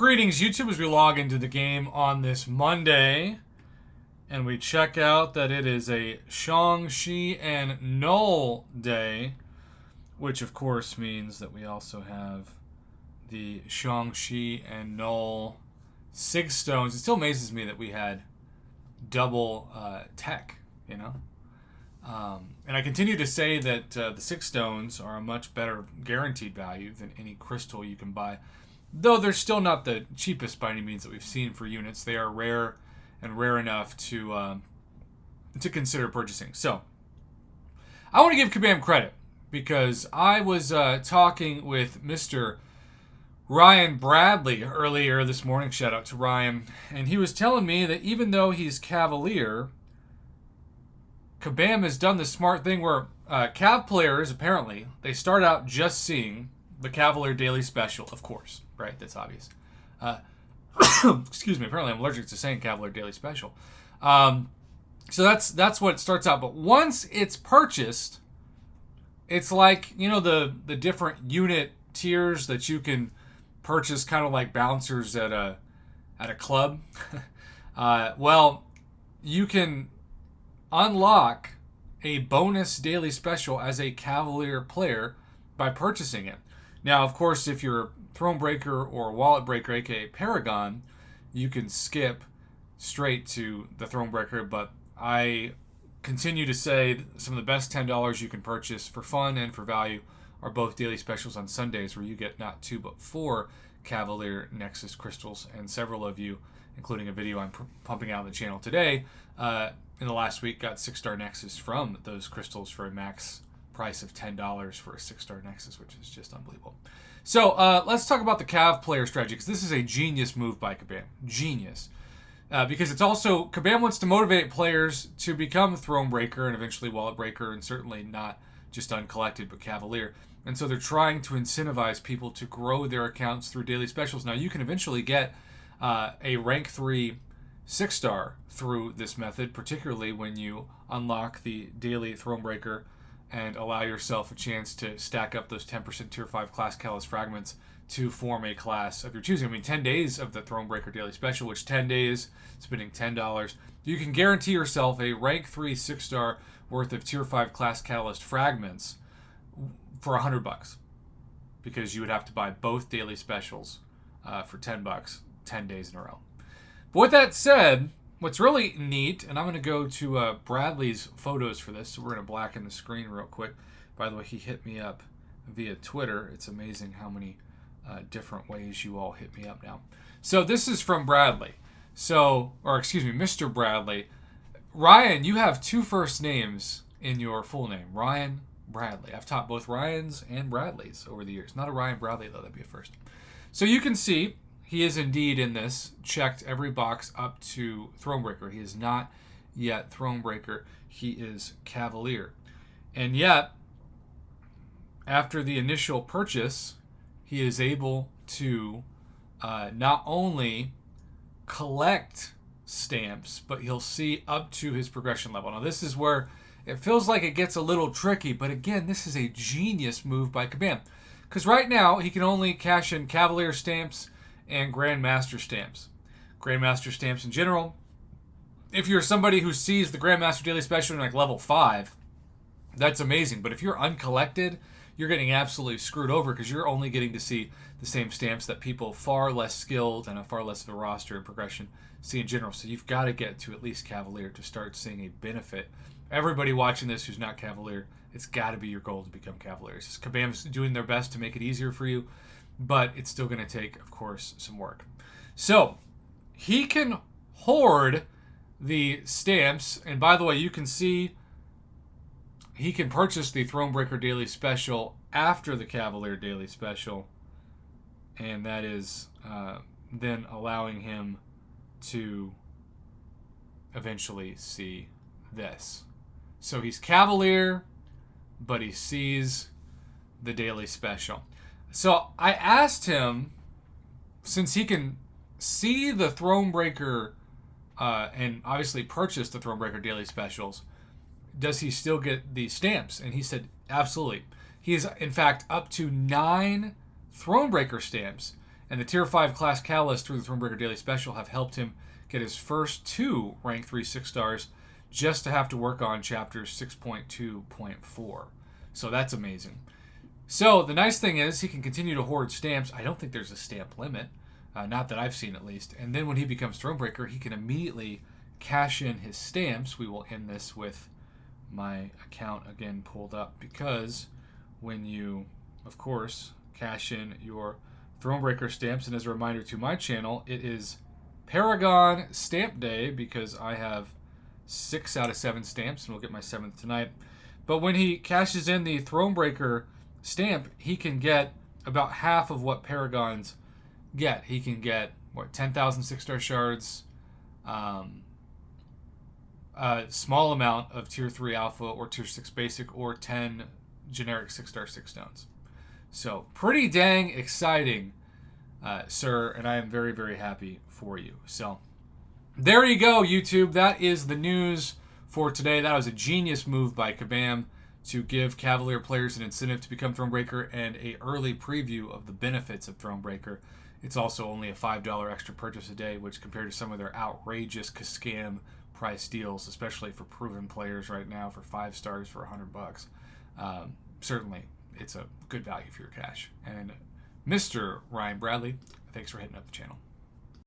Greetings, YouTube, as we log into the game on this Monday, and we check out that it is a Shang-Chi and Null day, which of course means that we also have the Shang-Chi and Null Sig Stones. It still amazes me that we had double tech, you know? And I continue to say that the Sig Stones are a much better guaranteed value than any crystal you can buy. Though they're still not the cheapest by any means that we've seen for units. They are rare and rare enough to consider purchasing. So, I want to give Kabam credit because I was talking with Mr. Ryan Bradley earlier this morning. Shout out to Ryan. And he was telling me that even though he's Cavalier, Kabam has done the smart thing where Cav players, apparently, they start out just seeing the Cavalier Daily Special, of course. Right, that's obvious. Excuse me. Apparently, I'm allergic to saying Cavalier Daily Special. So that's what it starts out. But once it's purchased, it's like, you know, the different unit tiers that you can purchase, kind of like bouncers at a club. Well, you can unlock a bonus daily special as a Cavalier player by purchasing it. Now, of course, if you're Thronebreaker or Wallet Breaker, aka Paragon, you can skip straight to the Thronebreaker, but I continue to say some of the best $10 you can purchase for fun and for value are both daily specials on Sundays, where you get not 2 but 4 Cavalier Nexus crystals, and several of you, including a video I'm pumping out on the channel today, in the last week got 6-star Nexus from those crystals for a max price of $10 for a 6-star Nexus, which is just unbelievable. So let's talk about the Cav player strategy, because this is a genius move by Kabam. Genius. Because it's also, Kabam wants to motivate players to become Thronebreaker and eventually Wallet Breaker, and certainly not just Uncollected, but Cavalier. And so they're trying to incentivize people to grow their accounts through daily specials. Now, you can eventually get a rank 3 6-star through this method, particularly when you unlock the daily Thronebreaker and allow yourself a chance to stack up those 10% Tier 5 class Catalyst fragments to form a class of your choosing. I mean, 10 days of the Thronebreaker Daily Special, which 10 days, spending $10, you can guarantee yourself a rank 3 6-star worth of Tier 5 class Catalyst fragments for $100, because you would have to buy both daily specials for $10, 10 days in a row. But with that said, what's really neat, and I'm going to go to Bradley's photos for this, so we're going to blacken the screen real quick. By the way, he hit me up via Twitter. It's amazing how many different ways you all hit me up now. So this is from Bradley. Mr. Bradley. Ryan, you have 2 first names in your full name. Ryan Bradley. I've taught both Ryans and Bradleys over the years. Not a Ryan Bradley, though. That'd be a first. So you can see he is indeed in this, checked every box up to Thronebreaker. He is not yet Thronebreaker. He is Cavalier. And yet, after the initial purchase, he is able to not only collect stamps, but he'll see up to his progression level. Now, this is where it feels like it gets a little tricky, but again, this is a genius move by Kabam. Because right now, he can only cash in Cavalier stamps and Grandmaster stamps. Grandmaster stamps in general, if you're somebody who sees the Grandmaster Daily Special in like level 5, that's amazing. But if you're uncollected, you're getting absolutely screwed over, because you're only getting to see the same stamps that people far less skilled and a far less of a roster and progression see in general. So you've got to get to at least Cavalier to start seeing a benefit. Everybody watching this who's not Cavalier, it's got to be your goal to become Cavalier. Kabam's doing their best to make it easier for you, but it's still going to take, of course, some work. So he can hoard the stamps, and by the way, you can see he can purchase the Thronebreaker Daily Special after the Cavalier Daily Special, and that is then allowing him to eventually see this. So he's Cavalier, but he sees the Daily Special. So I asked him, since he can see the Thronebreaker and obviously purchase the Thronebreaker Daily Specials, does he still get the stamps? And he said, absolutely. He is, in fact, up to 9 Thronebreaker stamps. And the Tier 5 class catalysts through the Thronebreaker Daily Special have helped him get his first 2 rank 3 6-stars just to have to work on chapters 6.2.4. So that's amazing. So the nice thing is he can continue to hoard stamps. I don't think there's a stamp limit, not that I've seen at least. And then when he becomes Thronebreaker, he can immediately cash in his stamps. We will end this with my account again pulled up, because when you, of course, cash in your Thronebreaker stamps, and as a reminder to my channel, it is Paragon Stamp Day, because I have 6 out of 7 stamps, and we'll get my 7th tonight. But when he cashes in the Thronebreaker stamp, he can get about half of what Paragons get. He can get, 10,000 6-star shards, a small amount of Tier 3 Alpha or Tier 6 Basic, or 10 generic 6-star 6 stones. So, pretty dang exciting, sir, and I am very, very happy for you. So, there you go, YouTube. That is the news for today. That was a genius move by Kabam to give Cavalier players an incentive to become Thronebreaker and a early preview of the benefits of Thronebreaker. It's also only a $5 extra purchase a day, which compared to some of their outrageous scam price deals, especially for proven players right now for 5 stars for $100, certainly it's a good value for your cash. And Mr. Ryan Bradley, thanks for hitting up the channel.